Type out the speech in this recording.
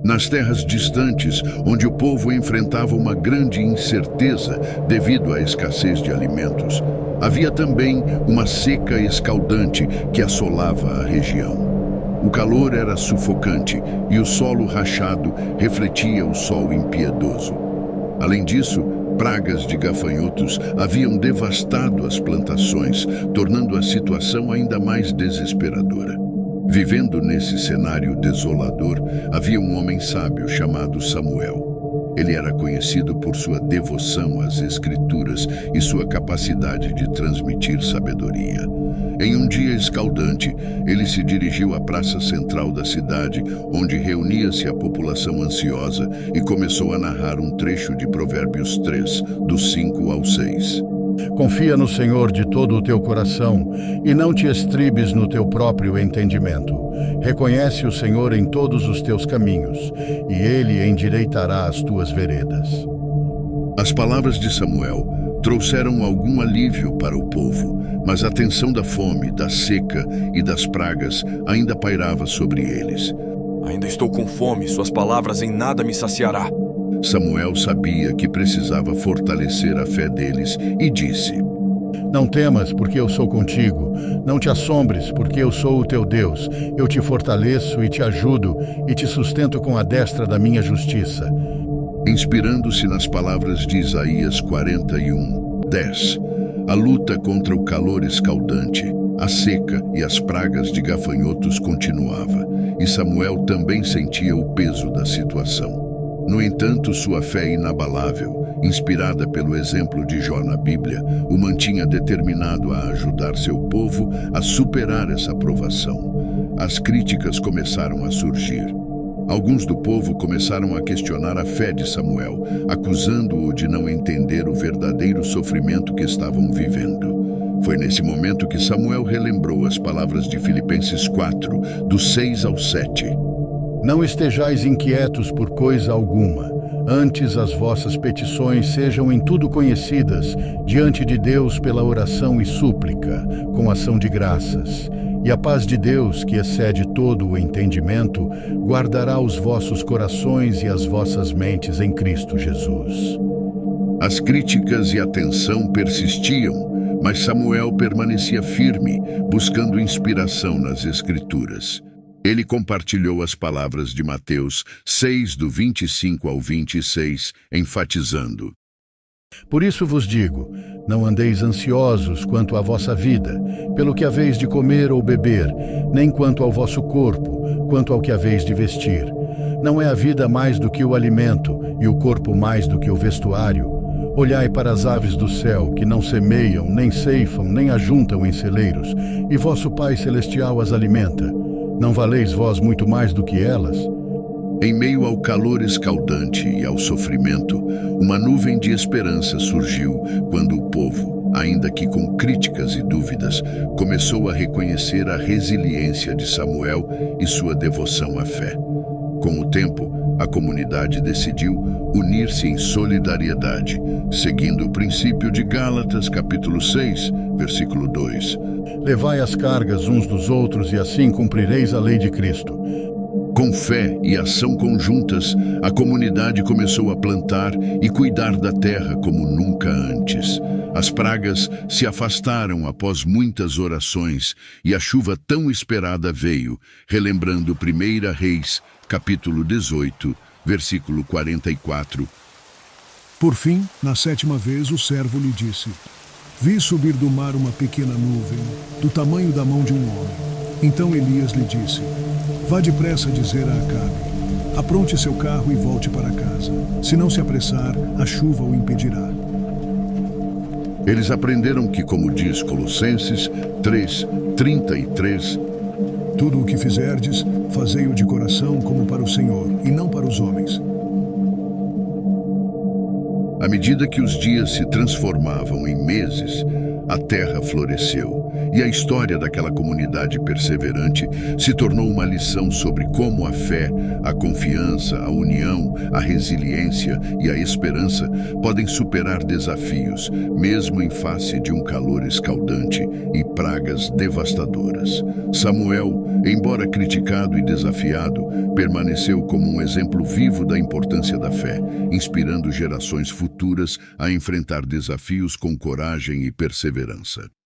Nas terras distantes, onde o povo enfrentava uma grande incerteza devido à escassez de alimentos, havia também uma seca escaldante que assolava a região. O calor era sufocante e o solo rachado refletia o sol impiedoso. Além disso, pragas de gafanhotos haviam devastado as plantações, tornando a situação ainda mais desesperadora. Vivendo nesse cenário desolador, havia um homem sábio chamado Samuel. Ele era conhecido por sua devoção às Escrituras e sua capacidade de transmitir sabedoria. Em um dia escaldante, ele se dirigiu à praça central da cidade, onde reunia-se a população ansiosa, e começou a narrar um trecho de Provérbios 3, dos 5 ao 6. Confia no Senhor de todo o teu coração e não te estribes no teu próprio entendimento. Reconhece o Senhor em todos os teus caminhos, e Ele endireitará as tuas veredas. As palavras de Samuel trouxeram algum alívio para o povo, mas a tensão da fome, da seca e das pragas ainda pairava sobre eles. Ainda estou com fome, suas palavras em nada me saciará. Samuel sabia que precisava fortalecer a fé deles e disse: Não temas, porque eu sou contigo. Não te assombres, porque eu sou o teu Deus. Eu te fortaleço e te ajudo e te sustento com a destra da minha justiça. Inspirando-se nas palavras de Isaías 41, 10, a luta contra o calor escaldante, a seca e as pragas de gafanhotos continuava, e Samuel também sentia o peso da situação. No entanto, sua fé inabalável, inspirada pelo exemplo de Jó na Bíblia, o mantinha determinado a ajudar seu povo a superar essa provação. As críticas começaram a surgir. Alguns do povo começaram a questionar a fé de Samuel, acusando-o de não entender o verdadeiro sofrimento que estavam vivendo. Foi nesse momento que Samuel relembrou as palavras de Filipenses 4, dos 6 ao 7. Não estejais inquietos por coisa alguma. Antes as vossas petições sejam em tudo conhecidas diante de Deus pela oração e súplica, com ação de graças. E a paz de Deus, que excede todo o entendimento, guardará os vossos corações e as vossas mentes em Cristo Jesus. As críticas e a tensão persistiam, mas Samuel permanecia firme, buscando inspiração nas Escrituras. Ele compartilhou as palavras de Mateus 6, do 25 ao 26, enfatizando: Por isso vos digo, não andeis ansiosos quanto à vossa vida, pelo que haveis de comer ou beber, nem quanto ao vosso corpo, quanto ao que haveis de vestir. Não é a vida mais do que o alimento, e o corpo mais do que o vestuário? Olhai para as aves do céu, que não semeiam, nem ceifam, nem ajuntam em celeiros, e vosso Pai Celestial as alimenta. Não valeis vós muito mais do que elas? Em meio ao calor escaldante e ao sofrimento, uma nuvem de esperança surgiu quando o povo, ainda que com críticas e dúvidas, começou a reconhecer a resiliência de Samuel e sua devoção à fé. Com o tempo, a comunidade decidiu unir-se em solidariedade, seguindo o princípio de Gálatas, capítulo 6, versículo 2. Levai as cargas uns dos outros e assim cumprireis a lei de Cristo. Com fé e ação conjuntas, a comunidade começou a plantar e cuidar da terra como nunca antes. As pragas se afastaram após muitas orações e a chuva tão esperada veio, relembrando 1 Reis, capítulo 18, versículo 44. Por fim, na 7ª vez, o servo lhe disse: Vi subir do mar uma pequena nuvem, do tamanho da mão de um homem. Então Elias lhe disse: Vá depressa dizer a Acabe: apronte seu carro e volte para casa. Se não se apressar, a chuva o impedirá. Eles aprenderam que, como diz Colossenses 3:33, tudo o que fizerdes, fazei-o de coração como para o Senhor, e não para os homens. À medida que os dias se transformavam em meses, a terra floresceu. e a história daquela comunidade perseverante se tornou uma lição sobre como a fé, a confiança, a união, a resiliência e a esperança podem superar desafios, mesmo em face de um calor escaldante e pragas devastadoras. Samuel, embora criticado e desafiado, permaneceu como um exemplo vivo da importância da fé, inspirando gerações futuras a enfrentar desafios com coragem e perseverança.